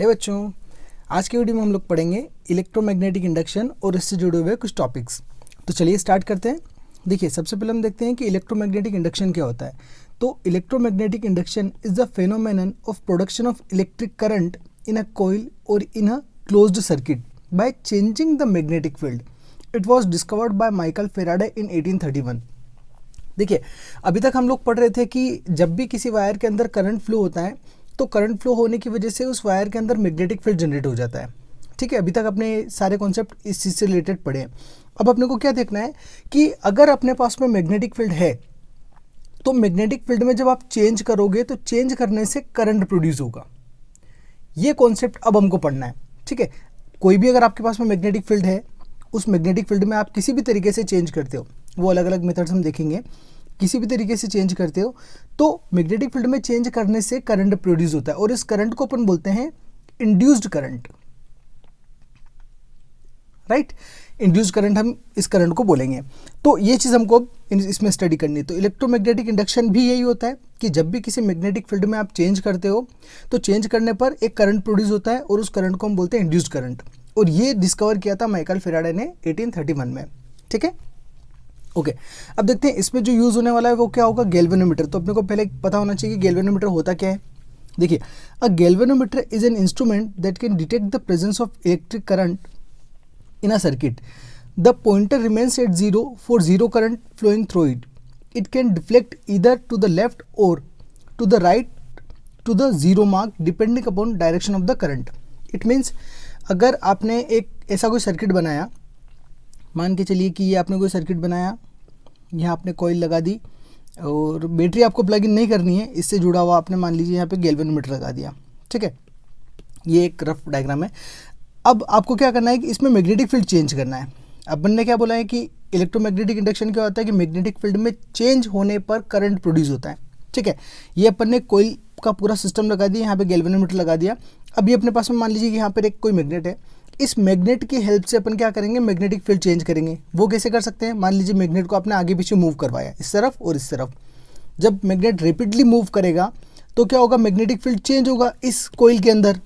हे बच्चों, आज की वीडियो में हम लोग पढ़ेंगे इलेक्ट्रोमैग्नेटिक इंडक्शन और इससे जुड़े हुए कुछ टॉपिक्स। तो चलिए स्टार्ट करते हैं। देखिए, सबसे पहले हम देखते हैं कि इलेक्ट्रोमैग्नेटिक इंडक्शन क्या होता है। तो electromagnetic induction is the phenomenon of production of electric current in a coil or in a closed circuit by changing the magnetic field. It was discovered by Michael Faraday in 1831। देखिए, अभी तक हम लोग पढ़ रहे थे कि जब भी किसी वायर के अंदर करंट फ्लो होता है तो करंट फ्लो होने की वजह से उस वायर के अंदर मैग्नेटिक फील्ड जनरेट हो जाता है। ठीक है, अभी तक अपने सारे कॉन्सेप्ट इस चीज़ से रिलेटेड पढ़े हैं। अब अपने को क्या देखना है कि अगर अपने पास में मैग्नेटिक फील्ड है तो मैग्नेटिक फील्ड में जब आप चेंज करोगे तो चेंज करने से करंट प्रोड्यूस होगा। ये कॉन्सेप्ट अब हमको पढ़ना है। ठीक है, कोई भी अगर आपके पास में मैग्नेटिक फील्ड है, उस मैग्नेटिक फील्ड में आप किसी भी तरीके से चेंज करते हो, वो अलग अलग मेथड्स हम देखेंगे, किसी भी तरीके से चेंज करते हो तो मैग्नेटिक फील्ड में चेंज करने से करंट प्रोड्यूस होता है और इस करंट को अपन बोलते हैं induced current. Right, induced current हम इस करंट को बोलेंगे। तो ये चीज़ हमको इसमें स्टडी करनी है। तो इलेक्ट्रोमैग्नेटिक इंडक्शन भी यही होता है कि जब भी किसी मैग्नेटिक फील्ड में आप चेंज करते हो तो चेंज करने पर एक करंट प्रोड्यूस होता है और उस करंट को हम बोलते हैं इंड्यूस्ड करंट। और ये डिस्कवर किया था माइकल फेराडे ने 1831 में। ठीक है, ओके। अब देखते हैं इसमें जो यूज़ होने वाला है वो क्या होगा, गैल्वेनोमीटर। तो अपने को पहले पता होना चाहिए कि गैल्वेनोमीटर होता क्या है। देखिए, a galvanometer is an instrument that can detect the presence of electric current in a circuit. The pointer remains at zero for zero current flowing through it. It can deflect either to the left or to the right to the zero mark depending upon direction of the current. It means अगर आपने एक ऐसा कोई circuit बनाया, मान के चलिए कि ये आपने कोई सर्किट बनाया, यहाँ आपने कॉइल लगा दी और बैटरी आपको प्लग इन नहीं करनी है, इससे जुड़ा हुआ आपने मान लीजिए यहाँ पे गैल्वेनोमीटर लगा दिया। ठीक है, ये एक रफ डायग्राम है। अब आपको क्या करना है कि इसमें मैग्नेटिक फील्ड चेंज करना है। अपन ने क्या बोला है कि इलेक्ट्रोमैग्नेटिक इंडक्शन क्या होता है कि मैग्नेटिक फील्ड में चेंज होने पर करंट प्रोड्यूस होता है। ठीक है, ये अपन ने कॉइल का पूरा सिस्टम लगा दिया, यहाँ पे गैल्वेनोमीटर लगा दिया। अब ये अपने पास में मान लीजिए कि यहाँ पर एक कोई मैग्नेट है, इस मैग्नेट की हेल्प से अपन क्या करेंगे, मैग्नेटिक फील्ड चेंज करेंगे। वो कैसे कर सकते हैं, मान लीजिए मैग्नेट को आपने आगे पीछे मूव करवाया, इस तरफ और इस तरफ। जब मैग्नेट रेपिडली मूव करेगा तो क्या होगा, मैग्नेटिक फील्ड चेंज होगा इस कॉइल के अंदर।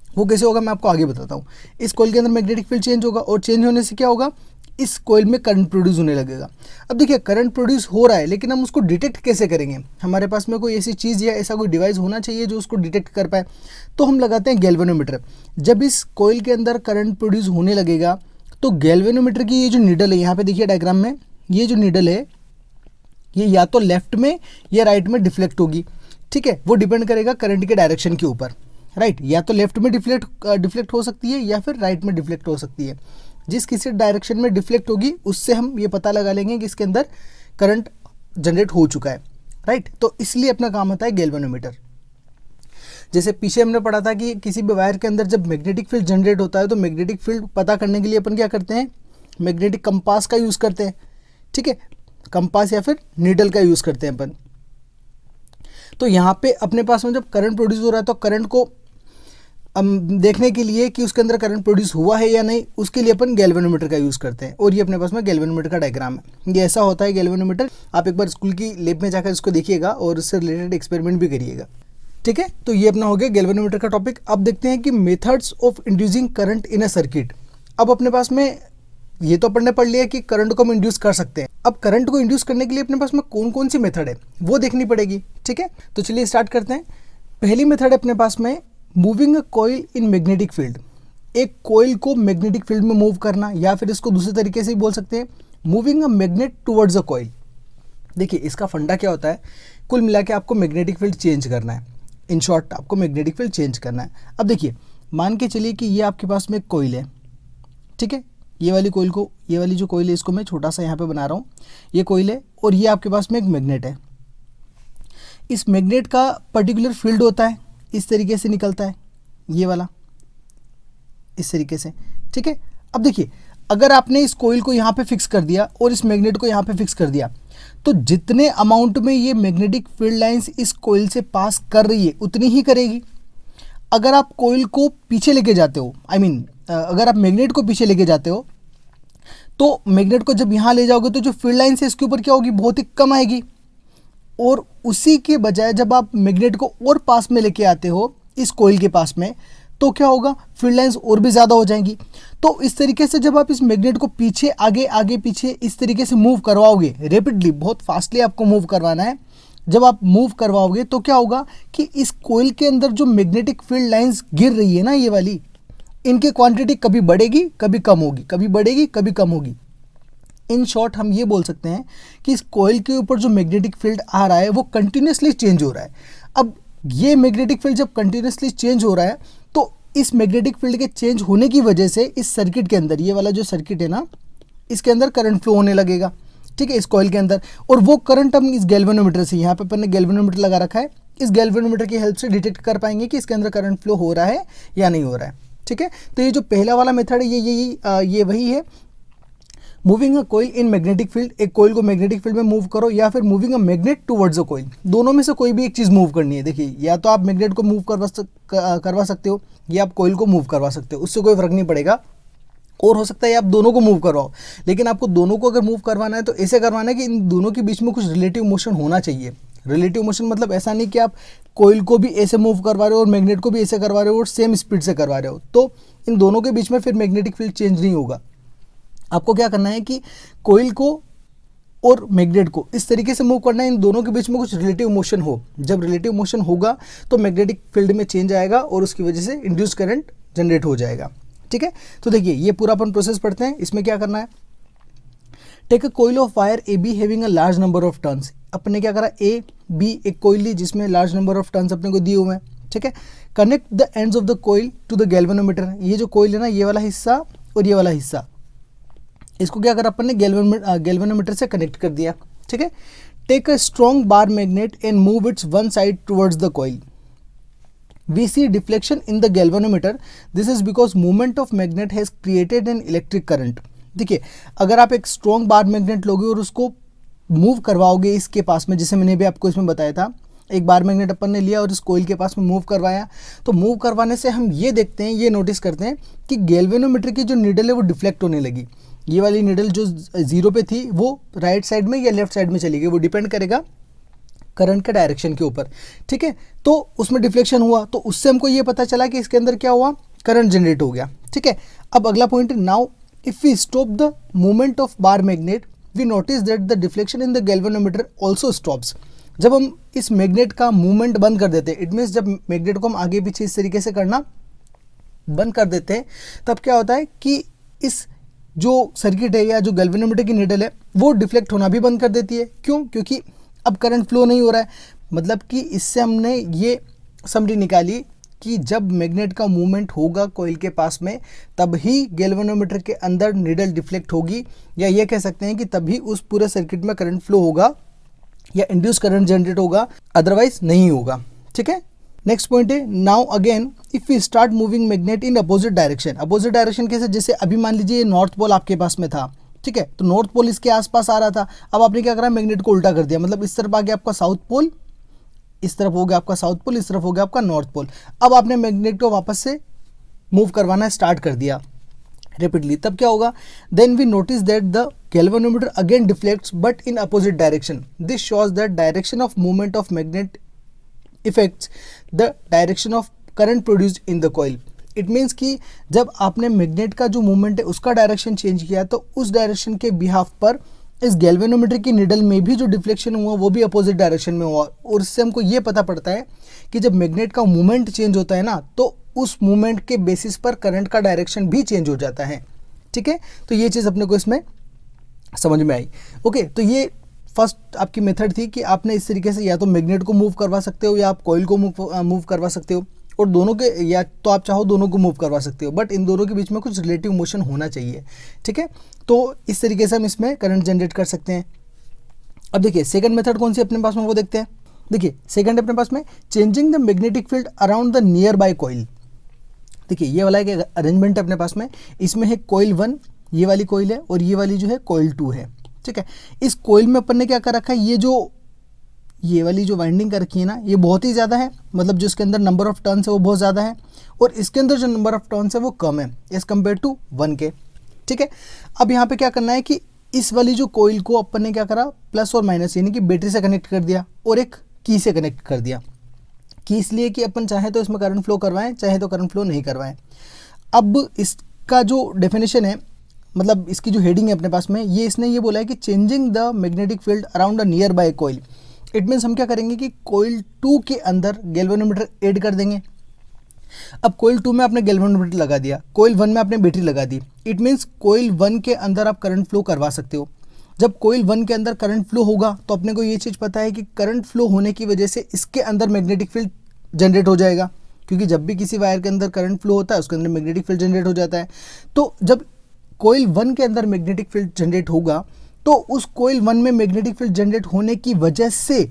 वो कैसे होगा मैं आपको आगे बताता हूँ। इस कॉइल के अंदर मैग्नेटिक फील्ड चेंज होगा और चेंज होने से क्या होगा, इस कॉइल में करंट प्रोड्यूस होने लगेगा। अब देखिए, करंट प्रोड्यूस हो रहा है लेकिन हम उसको डिटेक्ट कैसे करेंगे, हमारे पास में कोई ऐसी चीज़ या ऐसा कोई डिवाइस होना चाहिए जो उसको डिटेक्ट कर पाए। तो हम लगाते हैं गैल्वेनोमीटर। जब इस कॉइल के अंदर करंट प्रोड्यूस होने लगेगा तो गैल्वेनोमीटर की ये जो नीडल है, यहाँ पे देखिए डायग्राम में, ये जो नीडल है ये या तो लेफ्ट में या राइट में डिफ्लेक्ट होगी। ठीक है, वो डिपेंड करेगा करंट के डायरेक्शन के ऊपर। राइट, या तो लेफ्ट में डिफ्लेक्ट हो सकती है या फिर राइट में डिफ्लेक्ट हो सकती है। जिस किसी डायरेक्शन में डिफ्लेक्ट होगी उससे हम ये पता लगा लेंगे कि इसके अंदर करंट जनरेट हो चुका है। राइट, तो इसलिए अपना काम होता है गैल्वेनोमीटर। जैसे पीछे हमने पढ़ा था कि किसी भी वायर के अंदर जब मैग्नेटिक फील्ड जनरेट होता है तो मैग्नेटिक फील्ड पता करने के लिए अपन क्या करते हैं, मैग्नेटिक कंपास का यूज़ करते हैं। ठीक है, कंपास या फिर नीडल का यूज़ करते हैं अपन। तो यहाँ पे अपने पास में जब करंट प्रोड्यूस हो रहा है तो करंट को देखने के लिए कि उसके अंदर करंट प्रोड्यूस हुआ है या नहीं, उसके लिए अपन गैल्वेनोमीटर का यूज़ करते हैं। और ये अपने पास में गैल्वेनोमीटर का डायग्राम है। ये ऐसा होता है गैल्वेनोमीटर। आप एक बार स्कूल की लैब में जाकर इसको देखिएगा और इससे रिलेटेड एक्सपेरिमेंट भी करिएगा। ठीक है, तो ये अपना हो गया गैल्वेनोमीटर का टॉपिक। अब देखते हैं कि methods of inducing current in a circuit. अब अपने पास में ये तो अपन ने पढ़ लिया कि करंट को हम इंड्यूस कर सकते हैं। अब करंट को इंड्यूस करने के लिए अपने पास में कौन कौन सी मेथड है वो देखनी पड़ेगी। ठीक है, तो चलिए स्टार्ट करते हैं। पहली मेथड है अपने पास में moving a coil in magnetic field. एक कॉइल को मैग्नेटिक फील्ड में मूव करना, या फिर इसको दूसरे तरीके से भी बोल सकते हैं moving a magnet towards a coil. देखिए, इसका फंडा क्या होता है, कुल मिला के आपको मैग्नेटिक फील्ड चेंज करना है। इन शॉर्ट, आपको मैग्नेटिक फील्ड चेंज करना है। अब देखिए, मान के चलिए कि ये आपके पास में एक कॉइल है। ठीक है, ये वाली कॉइल को, ये वाली जो कॉइल है इसको मैं छोटा सा यहाँ पे बना रहा हूँ। ये कॉइल है और ये आपके पास में एक मैग्नेट है। इस मैग्नेट का पर्टिकुलर फील्ड होता है, इस तरीके से निकलता है, ये वाला इस तरीके से। ठीक है, अब देखिए, अगर आपने इस कॉइल को यहाँ पे फिक्स कर दिया और इस मैग्नेट को यहाँ पे फिक्स कर दिया तो जितने अमाउंट में ये मैग्नेटिक फील्ड लाइंस इस कॉइल से पास कर रही है उतनी ही करेगी। अगर आप कॉइल को पीछे लेके जाते हो, अगर आप मैग्नेट को पीछे लेके जाते हो तो मैग्नेट को जब यहाँ ले जाओगे तो जो फील्ड लाइंस है इसके ऊपर क्या होगी, बहुत ही कम आएगी। और उसी के बजाय जब आप मैग्नेट को और पास में लेके आते हो इस कोयल के पास में, तो क्या होगा, फील्ड लाइंस और भी ज़्यादा हो जाएंगी। तो इस तरीके से जब आप इस मैग्नेट को पीछे आगे आगे पीछे इस तरीके से मूव करवाओगे, रेपिडली बहुत फास्टली आपको मूव करवाना है, जब आप मूव करवाओगे तो क्या होगा कि इस कोयल के अंदर जो मैग्नेटिक फील्ड लाइंस गिर रही है ना, ये वाली, इनकी क्वांटिटी कभी बढ़ेगी कभी कम होगी, कभी बढ़ेगी कभी कम होगी। इन शॉर्ट हम ये बोल सकते हैं कि इस कोयल के ऊपर जो मैग्नेटिक फील्ड आ रहा है वो कंटिन्यूसली चेंज हो रहा है। अब ये मैग्नेटिक फील्ड जब कंटिन्यूसली चेंज हो रहा है तो इस मैग्नेटिक फील्ड के चेंज होने की वजह से इस सर्किट के अंदर, ये वाला जो सर्किट है ना, इसके अंदर करंट फ्लो होने लगेगा, ठीक है, इस कॉइल के अंदर। और वो करंट हम इस गैल्वेनोमीटर से, यहाँ पे अपन ने गैल्वेनोमीटर लगा रखा है, इस गैल्वेनोमीटर की हेल्प से डिटेक्ट कर पाएंगे कि इसके अंदर करंट फ्लो हो रहा है या नहीं हो रहा है, ठीक है। तो ये जो पहला वाला मेथड है ये वही है, moving a coil in magnetic field, एक कोयल को मैग्नेटिक फील्ड में मूव करो, या फिर moving a magnet towards a coil, दोनों में से कोई भी एक चीज़ मूव करनी है। देखिए, या तो आप मैग्नेट को मूव करवा सकते हो या आप कोयल को मूव करवा सकते हो, उससे कोई फर्क नहीं पड़ेगा। और हो सकता है आप दोनों को मूव करवाओ, लेकिन आपको दोनों को अगर मूव करवाना है तो ऐसे करवाना है कि इन दोनों के बीच में कुछ रिलेटिव मोशन होना चाहिए। रिलेटिव मोशन मतलब ऐसा नहीं कि आप कोयल को भी ऐसे मूव करवा रहे हो और मैग्नेट को भी ऐसे करवा रहे हो और सेम स्पीड से करवा रहे हो, तो इन दोनों के बीच में फिर मैग्नेटिक फील्ड चेंज नहीं होगा। आपको क्या करना है कि कोयल को और मैग्नेट को इस तरीके से मूव करना है, इन दोनों के बीच में कुछ रिलेटिव मोशन हो। जब रिलेटिव मोशन होगा तो मैग्नेटिक फील्ड में चेंज आएगा और उसकी वजह से इंड्यूस करंट जनरेट हो जाएगा, ठीक है। तो देखिए, ये पूरा अपन प्रोसेस पढ़ते हैं। इसमें क्या करना है, take a coil of wire A B having a large number of turns. अपने क्या करा, ए बी एक कोयल ली जिसमें लार्ज नंबर ऑफ टर्न्स अपने को दिए हुए हैं, ठीक है। Connect the ends of the coil to the galvanometer, ये जो कोयल है ना, ये वाला हिस्सा और ये वाला हिस्सा, इसको क्या करा अपन ने गैल्वेनोमीटर से कनेक्ट कर दिया, ठीक है। Take a strong bar magnet and move its one side towards the coil. We see deflection in the galvanometer. This is because movement of magnet has created an electric current. देखिए, अगर आप एक strong bar magnet लोगे और उसको move करवाओगे इसके पास में, जैसे मैंने भी आपको इसमें बताया था, एक बार मैग्नेट अपन ने लिया और इस कोयल के पास में मूव करवाया, तो मूव करवाने से हम ये देखते हैं, ये नोटिस करते हैं कि गैल्वेनोमीटर की जो नीडल है वो डिफ्लेक्ट होने लगी। ये वाली नीडल जो 0 पे थी वो राइट साइड में या लेफ्ट साइड में चली गई, वो डिपेंड करेगा करंट के डायरेक्शन के ऊपर, ठीक है। तो उसमें डिफ्लेक्शन हुआ, तो उससे हमको ये पता चला कि इसके अंदर क्या हुआ, करंट जनरेट हो गया, ठीक है। अब अगला point, now if we stop the movement of bar magnet we notice that the deflection in the galvanometer also stops. जब हम इस मैग्नेट का मूवमेंट बंद कर देते हैं, इट मीन्स जब मैग्नेट को हम आगे पीछे इस तरीके से करना बंद कर देते हैं, तब क्या होता है कि इस जो सर्किट है या जो गैल्वेनोमीटर की नीडल है वो डिफ्लेक्ट होना भी बंद कर देती है। क्यों? क्योंकि अब करंट फ्लो नहीं हो रहा है। मतलब कि इससे हमने ये समरी निकाली कि जब मैग्नेट का मूवमेंट होगा कोयल के पास में, तब ही गैल्वेनोमीटर के अंदर नीडल डिफ्लेक्ट होगी, या ये कह सकते हैं कि तभी उस पूरे सर्किट में करंट फ्लो होगा या इंड्यूस करंट जनरेट होगा, अदरवाइज नहीं होगा, ठीक है। नेक्स्ट पॉइंट है, now again if we start moving magnet in opposite direction. Opposite direction कैसे? जैसे अभी मान लीजिए नॉर्थ पोल आपके पास में था, ठीक है, तो नॉर्थ पोल इसके आसपास आ रहा था। अब आपने क्या करा, मैग्नेट को उल्टा कर दिया, मतलब इस तरफ आ गया आपका साउथ पोल, इस तरफ हो गया आपका साउथ पोल, इस तरफ हो गया आपका नॉर्थ पोल। अब आपने मैग्नेट को वापस से मूव करवाना स्टार्ट कर दिया रेपिडली, तब क्या होगा, then we notice that the galvanometer again deflects but in opposite direction. This shows that direction of movement of magnet affects the direction of current produced in the coil. It means कि जब आपने magnet का जो movement है उसका direction change किया, तो उस डायरेक्शन के बिहाफ पर इस गैल्वेनोमीटर की निडल में भी जो डिफ्लेक्शन हुआ वो भी अपोजिट डायरेक्शन में हुआ। और इससे हमको ये पता पड़ता है कि जब मैग्नेट का मूवमेंट चेंज होता है ना, तो उस मूवमेंट के बेसिस पर करंट का डायरेक्शन भी चेंज हो जाता है, ठीक है। तो ये चीज़ अपने को इसमें समझ में आई। ओके, तो ये फर्स्ट आपकी मेथड थी कि आपने इस तरीके से या तो मैग्नेट को मूव करवा सकते हो या आप कॉइल को मूव करवा सकते हो, और दोनों के, या तो आप चाहो दोनों को मूव करवा सकते हो, बट इन दोनों के बीच में कुछ रिलेटिव मोशन होना चाहिए, ठीक है। तो इस तरीके से हम इसमें करंट जनरेट कर सकते हैं। अब देखिए सेकंड मेथड कौन सी अपने पास में, वो देखते हैं। देखिए सेकंड अपने पास में, changing the magnetic field around the near by coil. देखिए ये वाला एक अरेंजमेंट है अपने पास में, इसमें है कॉइल 1, ये वाली कॉइल है, और ये वाली जो है कॉइल 2 है, ठीक है। इस कॉइल में अपन ने क्या कर रखा है, ये वाली जो वाइंडिंग कर रखी है ना, ये बहुत ही ज़्यादा है, मतलब जो इसके अंदर नंबर ऑफ टर्न्स है वो बहुत ज़्यादा है, और इसके अंदर जो नंबर ऑफ टर्न्स है वो कम है एज कम्पेयर टू 1 के, ठीक है। अब यहाँ पे क्या करना है कि इस वाली जो कॉइल को अपन ने क्या करा, प्लस और माइनस यानी कि बैटरी से कनेक्ट कर दिया और एक की से कनेक्ट कर दिया। कि इसलिए कि अपन चाहे तो इसमें करंट फ्लो करवाएं, चाहे तो करंट फ्लो नहीं करवाएं। अब इसका जो डेफिनेशन है, मतलब इसकी जो हेडिंग है अपने पास में, ये इसने ये बोला है कि changing the magnetic field around a nearby coil. It means हम क्या करेंगे कि कॉइल 2 के अंदर गैल्वेनोमीटर ऐड कर देंगे। अब कॉइल 2 में आपने गैल्वेनोमीटर लगा दिया, कॉइल 1 में आपने बैटरी लगा दी। इट मीन्स कॉइल 1 के अंदर आप करंट फ्लो करवा सकते हो। जब कॉइल 1 के अंदर करंट फ्लो होगा तो अपने को ये चीज़ पता है कि करंट फ्लो होने की वजह से इसके अंदर मैग्नेटिक फील्ड जनरेट हो जाएगा, क्योंकि जब भी किसी वायर के अंदर करंट फ्लो होता है उसके अंदर मैग्नेटिक फील्ड जनरेट हो जाता है। तो जब कॉइल 1 के अंदर मैग्नेटिक फील्ड जनरेट होगा तो उस कॉइल 1 में मैग्नेटिक फील्ड जनरेट होने की वजह से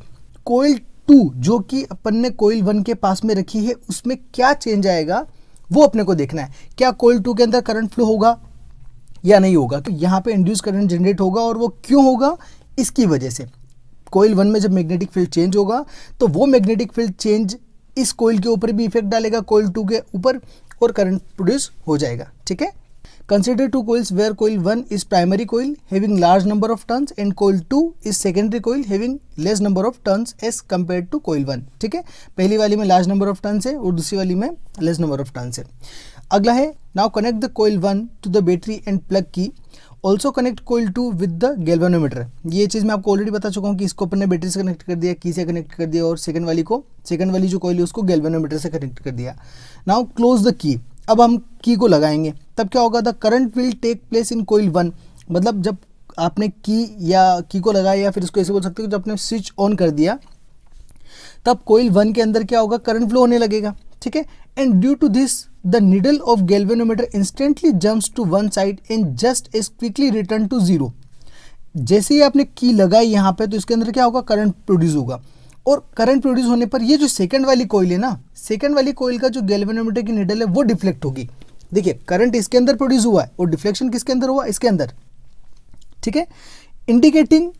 कॉइल 2 जो कि अपन ने कॉइल 1 के पास में रखी है उसमें क्या चेंज आएगा वो अपने को देखना है। क्या कॉइल 2 के अंदर करंट फ्लो होगा या नहीं होगा। तो यहाँ पे इंड्यूस करंट जनरेट होगा, और वो क्यों होगा, इसकी वजह से कॉइल 1 में जब मैग्नेटिक फील्ड चेंज होगा तो वो मैग्नेटिक फील्ड चेंज इस कॉइल के ऊपर भी इफेक्ट डालेगा, कॉइल 2 के ऊपर, और करंट प्रोड्यूस हो जाएगा। ठीक है। Consider 2 coils where coil 1 is primary coil having large number of turns and coil 2 is secondary coil having less number of turns as compared to coil 1। ठीक है, पहली वाली में लार्ज नंबर ऑफ टर्न्स है और दूसरी वाली में लेस नंबर ऑफ टर्न्स है। अगला है, now connect the coil 1 to the battery and plug key, also connect coil 2 with the galvanometer. ये चीज़ मैं आपको ऑलरेडी बता चुका हूँ कि इसको अपन ने बैटरी से कनेक्ट कर दिया, की से कनेक्ट कर दिया, और सेकंड वाली जो कॉइल है उसको गैल्वेनोमीटर से कनेक्ट कर दिया। नाउ क्लोज द की, अब हम की को लगाएंगे, तब क्या होगा, the current will take place in coil 1। मतलब जब आपने की को लगाया, या फिर इसको ऐसे बोल सकते हो जब आपने स्विच ऑन कर दिया तब कॉइल 1 के अंदर क्या होगा, करंट फ्लो होने लगेगा। ठीक है, and due to this the needle of galvanometer instantly jumps to one side and just as quickly return to zero. जैसे ही आपने की लगाई यहाँ पे तो इसके अंदर क्या होगा, करंट प्रोड्यूस होगा, और करंट प्रोड्यूस होने पर ये जो सेकंड वाली कॉइल है ना, सेकंड वाली कॉइल का जो गैल्वेनोमीटर की नीडल है वो डिफ्लेक्ट होगी। देखिए करंट इसके अंदर प्रोड्यूस हुआ है और डिफ्लेक्शन किसके अंदर हुआ, इसके अंदर। ठीक है, indicating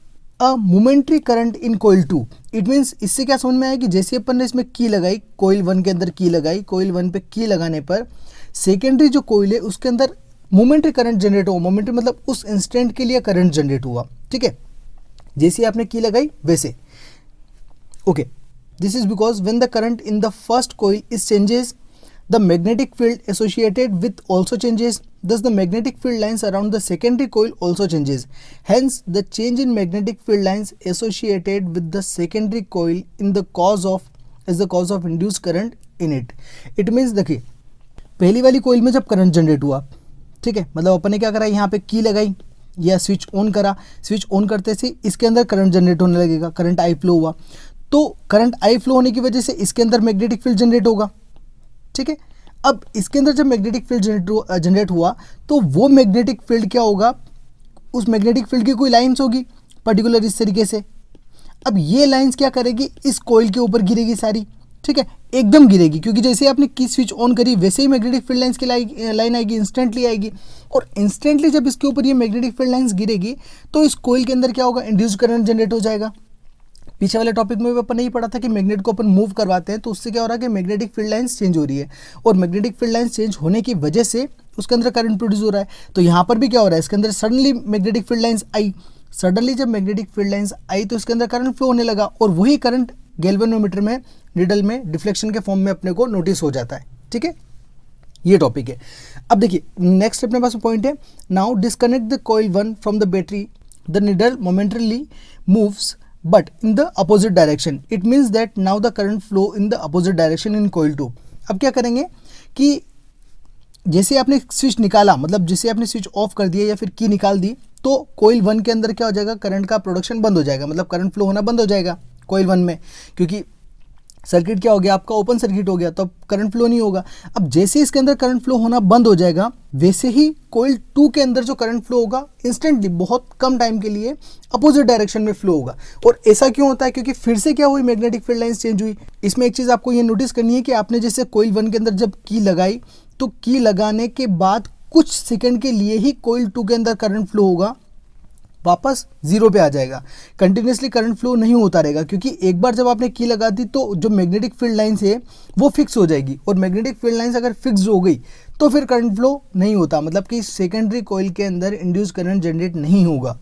a momentary current in coil 2। It means इससे क्या समझ में आया कि जैसे अपन ने इसमें की लगाई, कॉइल 1 के अंदर की लगाई, कॉइल 1 पे की लगाने पर सेकेंडरी जो कॉइल है उसके अंदर मोमेंट्री करंट जनरेट हुआ। मोमेंट्री मतलब उस इंस्टेंट के लिए करंट जनरेट हुआ। ठीक है, जैसे आपने की लगाई वैसे। Okay, this is because when the current in the first coil is changes, the magnetic field associated with also changes. Thus, the magnetic field lines around the secondary coil also changes. Hence, the change in magnetic field lines associated with the secondary coil is the cause of induced current in it. It means देखिए पहली वाली coil में जब current generate हुआ, ठीक है, मतलब अपन ने क्या करा, यहाँ पे की लगाई या स्विच ऑन करा, स्विच ऑन करते से इसके अंदर करंट जनरेट होने लगेगा, करंट आई फ्लो हुआ, तो करंट आई फ्लो होने की वजह से इसके अंदर मैग्नेटिक फील्ड जनरेट होगा। ठीक है, अब इसके अंदर जब मैग्नेटिक फील्ड जनरेट हुआ तो वो मैग्नेटिक फील्ड क्या होगा, उस मैग्नेटिक फील्ड की कोई लाइंस होगी पर्टिकुलर इस तरीके से। अब ये लाइंस क्या करेगी, इस कॉइल के ऊपर गिरेगी सारी। ठीक है, एकदम गिरेगी, क्योंकि जैसे आपने की स्विच ऑन करी वैसे ही मैग्नेटिक फील्ड लाइंस की लाइन आएगी, इंस्टेंटली आएगी, और इंस्टेंटली जब इसके ऊपर ये मैग्नेटिक फील्ड लाइंस गिरेगी तो इस कॉइल के अंदर क्या होगा, इंड्यूस्ड करंट जनरेट हो जाएगा। पीछे वाले टॉपिक में भी अपन ने ही पढ़ा था कि मैग्नेट को अपन मूव करवाते हैं तो उससे क्या हो रहा है कि मैग्नेटिक फील्ड लाइंस चेंज हो रही है, और मैग्नेटिक फील्ड लाइंस चेंज होने की वजह से उसके अंदर करंट प्रोड्यूस हो रहा है। तो यहाँ पर भी क्या हो रहा है, इसके अंदर सडनली मैग्नेटिक फील्ड लाइंस आई, सडनली जब मैग्नेटिक फील्ड लाइंस आई तो इसके अंदर करंट फ्लो होने लगा, और वही करंट गैल्वेनोमीटर में नीडल में डिफ्लेक्शन के फॉर्म में अपने को नोटिस हो जाता है। ठीक है, ये टॉपिक है। अब देखिए नेक्स्ट अपने पास पॉइंट है, now disconnect the coil 1 from the battery, the needle momentarily moves but in the opposite direction. It means that now the current flow in the opposite direction in coil 2. अब क्या करेंगे कि जैसे आपने switch निकाला, मतलब जैसे आपने स्विच ऑफ कर दिया या फिर की निकाल दी, तो कोइल 1 के अंदर क्या हो जाएगा, करंट का प्रोडक्शन बंद हो जाएगा, मतलब करंट फ्लो होना बंद हो जाएगा कोइल 1 में, क्योंकि सर्किट क्या हो गया आपका, ओपन सर्किट हो गया, तो अब करंट फ्लो नहीं होगा। अब जैसे इसके अंदर करंट फ्लो होना बंद हो जाएगा वैसे ही कोइल 2 के अंदर जो करंट फ्लो होगा इंस्टेंटली बहुत कम टाइम के लिए अपोजिट डायरेक्शन में फ्लो होगा। और ऐसा क्यों होता है, क्योंकि फिर से क्या हुई, मैग्नेटिक फील्ड लाइंस चेंज हुई। इसमें एक चीज़ आपको ये नोटिस करनी है कि आपने जैसे कोइल 1 के अंदर जब की लगाई तो की लगाने के बाद कुछ सेकेंड के लिए ही कोइल 2 के अंदर करंट फ्लो होगा, वापस जीरो पे आ जाएगा, कंटिन्यूसली करंट फ्लो नहीं होता रहेगा, क्योंकि एक बार जब आपने की लगा दी तो जो मैग्नेटिक फील्ड लाइंस है वो फिक्स हो जाएगी, और मैग्नेटिक फील्ड लाइंस अगर फिक्स हो गई तो फिर करंट फ्लो नहीं होता, मतलब कि सेकेंडरी कॉइल के अंदर इंड्यूस करंट जनरेट नहीं होगा,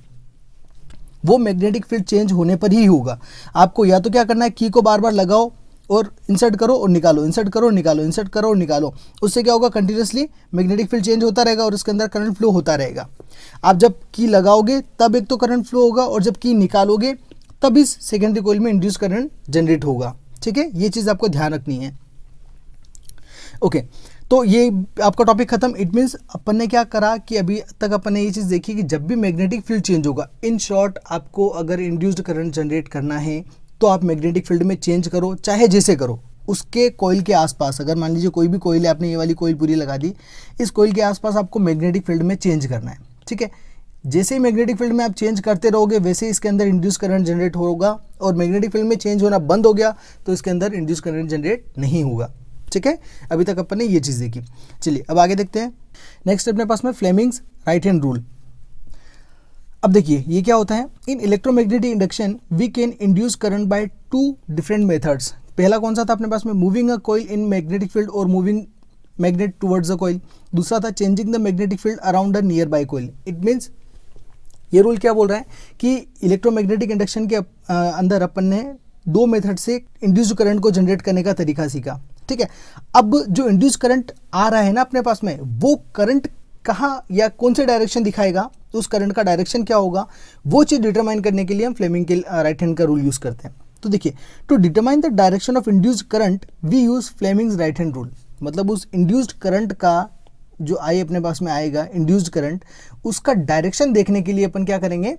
वो मैग्नेटिक फील्ड चेंज होने पर ही होगा। आपको या तो क्या करना है, की को बार बार लगाओ और इंसर्ट करो और निकालो, इंसर्ट करो और निकालो, इंसर्ट करो और निकालो। उससे क्या होगा, कंटिन्यूसली मैग्नेटिक फील्ड चेंज होता रहेगा और उसके अंदर करंट फ्लो होता रहेगा। आप जब की लगाओगे तब एक तो करंट फ्लो होगा, और जब की निकालोगे तब इस सेकेंडरी कॉइल में इंड्यूस करंट जनरेट होगा। ठीक है, ये चीज़ आपको ध्यान रखनी है। ओके, तो ये आपका टॉपिक खत्म। इट मीन्स अपन ने क्या करा कि अभी तक अपन ने ये चीज़ देखी कि जब भी मैग्नेटिक फील्ड चेंज होगा, इन शॉर्ट आपको अगर इंड्यूस्ड करंट जनरेट करना है तो आप मैग्नेटिक फील्ड में चेंज करो, चाहे जैसे करो, उसके कॉइल के आसपास। अगर मान लीजिए कोई भी कॉइल है, आपने ये वाली कॉइल पूरी लगा दी, इस कॉइल के आसपास आपको मैग्नेटिक फील्ड में चेंज करना है। ठीक है, जैसे ही मैग्नेटिक फील्ड में आप चेंज करते रहोगे वैसे ही इसके अंदर इंड्यूस करंट जनरेट होगा, और मैग्नेटिक फील्ड में चेंज होना बंद हो गया तो इसके अंदर इंड्यूस करंट जनरेट नहीं होगा। ठीक है, अभी तक अपन ने ये चीज़ देखी। चलिए अब आगे देखते हैं। नेक्स्ट अपने पास में फ्लेमिंग्स राइट हैंड रूल। अब देखिए ये क्या होता है, in electromagnetic induction we can induce current by 2 different methods. पहला कौन सा था अपने पास में, moving a coil in magnetic field or moving magnet towards a coil. दूसरा था changing the magnetic field around a nearby coil. It means ये रूल क्या बोल रहा है कि इलेक्ट्रोमैग्नेटिक इंडक्शन के अंदर अपन ने 2 मेथड से इंड्यूस करंट को जनरेट करने का तरीका सीखा। ठीक है, अब जो इंड्यूस करंट आ रहा है ना अपने पास में, वो करंट कहाँ या कौन से डायरेक्शन दिखाएगा, तो उस करंट का डायरेक्शन क्या होगा, वो चीज़ डिटरमाइन करने के लिए हम फ्लेमिंग के राइट हैंड का रूल यूज़ करते हैं। तो देखिए, to determine the direction of induced current we use Fleming's right hand rule. मतलब उस इंड्यूस्ड करंट का जो आए अपने पास में आएगा इंड्यूस्ड करंट, उसका डायरेक्शन देखने के लिए अपन क्या करेंगे,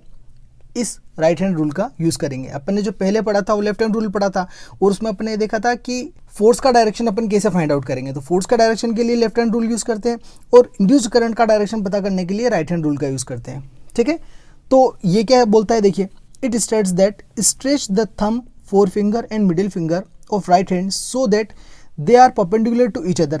इस राइट हैंड रूल का यूज़ करेंगे। अपन ने जो पहले पढ़ा था वो लेफ्ट हैंड रूल पढ़ा था, और उसमें अपन ने देखा था कि फोर्स का डायरेक्शन अपन कैसे फाइंड आउट करेंगे। तो फोर्स का डायरेक्शन के लिए लेफ्ट हैंड रूल यूज़ करते हैं, और इंड्यूस्ड करंट का डायरेक्शन पता करने के लिए राइट हैंड रूल का यूज़ करते हैं। ठीक है, तो ये क्या बोलता है, देखिए, it states that stretch the thumb, forefinger and middle finger of right hand so that they are perpendicular to each other.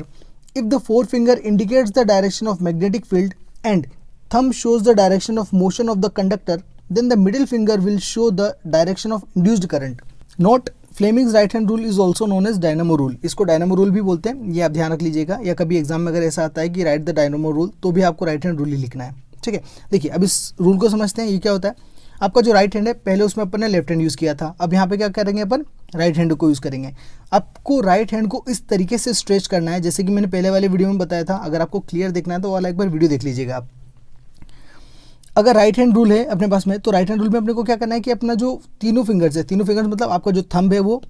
If the forefinger indicates the direction of magnetic field and thumb shows the direction of motion of the conductor, then the middle finger will show the direction of induced current. Note, Fleming's right hand rule is also known as dynamo rule. इसको dynamo rule भी बोलते हैं, ये आप ध्यान रख लीजिएगा। या कभी एग्जाम में अगर ऐसा आता है कि राइट द डायनामो रूल, तो भी आपको राइट हैंड रूल ही लिखना है। ठीक है, देखिए अब इस रूल को समझते हैं। ये क्या होता है, आपका जो राइट हैंड है, पहले उसमें अपन ने लेफ्ट हैंड यूज़ किया था, अब यहाँ पे क्या करेंगे, अपन राइट हैंड को यूज़ करेंगे। आपको राइट हैंड को इस तरीके से स्ट्रेच करना है जैसे कि मैंने पहले वाले वीडियो में बताया था। अगर आपको क्लियर देखना है तो वाला एक बार वीडियो देख लीजिएगा आप। अगर राइट हैंड रूल है अपने पास में, तो राइट हैंड रूल में अपने को क्या करना है कि अपना जो तीनों फिंगर्स है, तीनों फिंगर्स मतलब आपका जो थंब है वो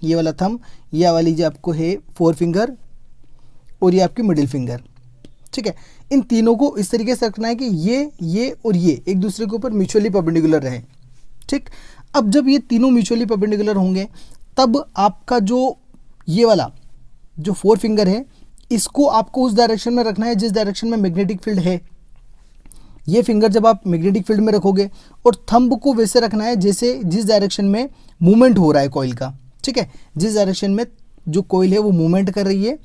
ये वाला थंब, ये वाली जो आपको है फोर फिंगर, और ये आपकी मिडिल फिंगर। ठीक है, इन तीनों को इस तरीके से रखना है कि ये और ये एक दूसरे के ऊपर म्यूचुअली परपेंडिकुलर रहें। ठीक, अब जब ये तीनों म्यूचुअली परपेंडिकुलर होंगे तब आपका जो ये वाला जो फोर फिंगर है, इसको आपको उस डायरेक्शन में रखना है जिस डायरेक्शन में मैग्नेटिक फील्ड है। ये फिंगर जब आप मैग्नेटिक फील्ड में रखोगे, और थंब को वैसे रखना है जैसे जिस डायरेक्शन में मूवमेंट हो रहा है कॉइल का। ठीक है, जिस डायरेक्शन में जो कॉइल है वो मूवमेंट कर रही है,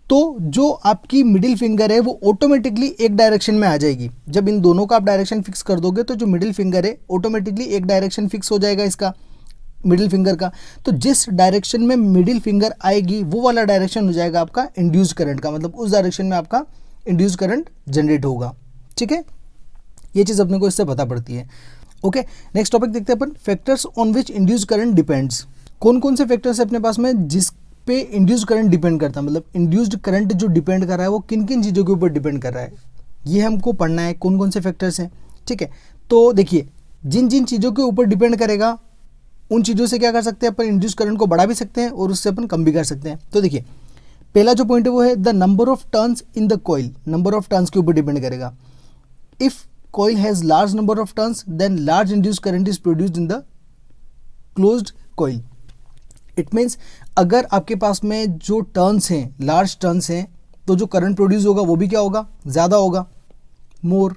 तो जो आपकी मिडिल फिंगर है वो ऑटोमेटिकली एक डायरेक्शन में आ जाएगी। जब इन दोनों का आप डायरेक्शन फिक्स कर दोगे तो जो मिडिल फिंगर है ऑटोमेटिकली एक डायरेक्शन फिक्स हो जाएगा इसका, मिडिल फिंगर का। तो जिस डायरेक्शन में मिडिल फिंगर आएगी वो वाला डायरेक्शन हो जाएगा आपका इंड्यूस्ड करंट का, मतलब उस डायरेक्शन में आपका इंड्यूस्ड करंट जनरेट होगा। ठीक है, ये चीज़ अपने को इससे पता पड़ती है। ओके, नेक्स्ट टॉपिक देखते हैं अपन, factors on which induced current depends. कौन कौन से फैक्टर्स है अपने पास में जिस पे इंड्यूस्ड करंट डिपेंड करता है, मतलब इंड्यूस्ड करंट जो डिपेंड कर रहा है वो किन किन चीज़ों के ऊपर डिपेंड कर रहा है, ये हमको पढ़ना है, कौन कौन से फैक्टर्स हैं। ठीक है, तो देखिए जिन जिन चीज़ों के ऊपर डिपेंड करेगा उन चीज़ों से क्या कर सकते हैं अपन, इंड्यूस्ड करंट को बढ़ा भी सकते हैं और उससे अपन कम भी कर सकते हैं। तो देखिए पहला जो पॉइंट है वो है the number of turns in the coil, number of turns के ऊपर डिपेंड करेगा। If coil has large number of turns then large induced current is produced in the closed coil. It means अगर आपके पास में जो टर्न्स हैं, large turns हैं, तो जो करंट प्रोड्यूस होगा वो भी क्या होगा, ज़्यादा होगा, मोर,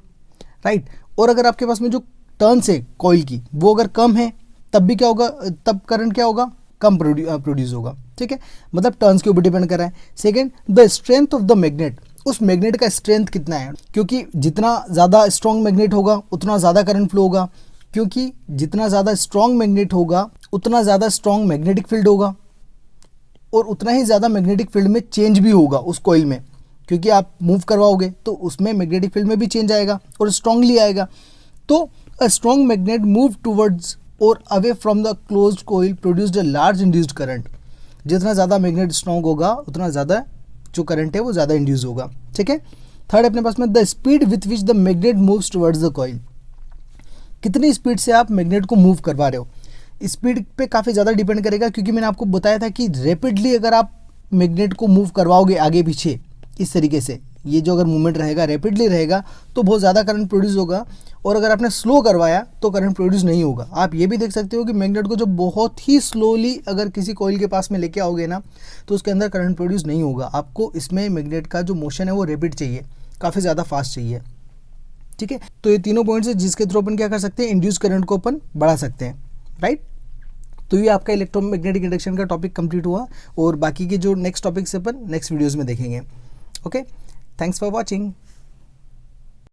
राइट। और अगर आपके पास में जो टर्न्स है कॉइल की वो अगर कम है तब भी क्या होगा, तब करंट क्या होगा, कम प्रोड्यूस होगा। ठीक है, मतलब टर्न्स के ऊपर डिपेंड कर रहा है। Second, the strength of the magnet, उस मैग्नेट का स्ट्रेंथ कितना है, क्योंकि जितना ज़्यादा स्ट्रॉन्ग मैग्नेट होगा उतना ज़्यादा करंट फ्लो होगा, क्योंकि जितना ज़्यादा स्ट्रॉन्ग मैग्नेट होगा उतना ज़्यादा स्ट्रॉन्ग मैग्नेटिक फील्ड होगा, और उतना ही ज़्यादा मैग्नेटिक फील्ड में चेंज भी होगा उस कॉइल में, क्योंकि आप मूव करवाओगे तो उसमें मैग्नेटिक फील्ड में भी चेंज आएगा और स्ट्रांगली आएगा। तो a strong magnet move towards or away from the closed coil produced a large induced current. जितना ज़्यादा मैग्नेट स्ट्रॉन्ग होगा उतना ज़्यादा जो करंट है वो ज़्यादा इंड्यूस होगा। ठीक है। थर्ड अपने पास में the speed with which the magnet moves towards the coil, कितनी स्पीड से आप मैग्नेट को मूव करवा रहे हो, स्पीड पे काफ़ी ज़्यादा डिपेंड करेगा, क्योंकि मैंने आपको बताया था कि रैपिडली अगर आप मैग्नेट को मूव करवाओगे आगे पीछे इस तरीके से, ये जो अगर मूवमेंट रहेगा रैपिडली रहेगा तो बहुत ज़्यादा करंट प्रोड्यूस होगा, और अगर आपने स्लो करवाया तो करंट प्रोड्यूस नहीं होगा। आप ये भी देख सकते हो कि मैग्नेट को जो बहुत ही स्लोली अगर किसी कॉइल के पास में लेके आओगे ना तो उसके अंदर करंट प्रोड्यूस नहीं होगा। आपको इसमें मैग्नेट का जो मोशन है वो रैपिड चाहिए, काफ़ी ज़्यादा फास्ट चाहिए। ठीक है। तो ये तीनों पॉइंट्स है जिसके थ्रू अपन क्या कर सकते हैं, इंड्यूस करंट को अपन बढ़ा सकते हैं, राइट। तो ये आपका इलेक्ट्रोमैग्नेटिक इंडक्शन का टॉपिक कंप्लीट हुआ, और बाकी के जो नेक्स्ट टॉपिक से अपन नेक्स्ट वीडियोस में देखेंगे। Okay, thanks for watching.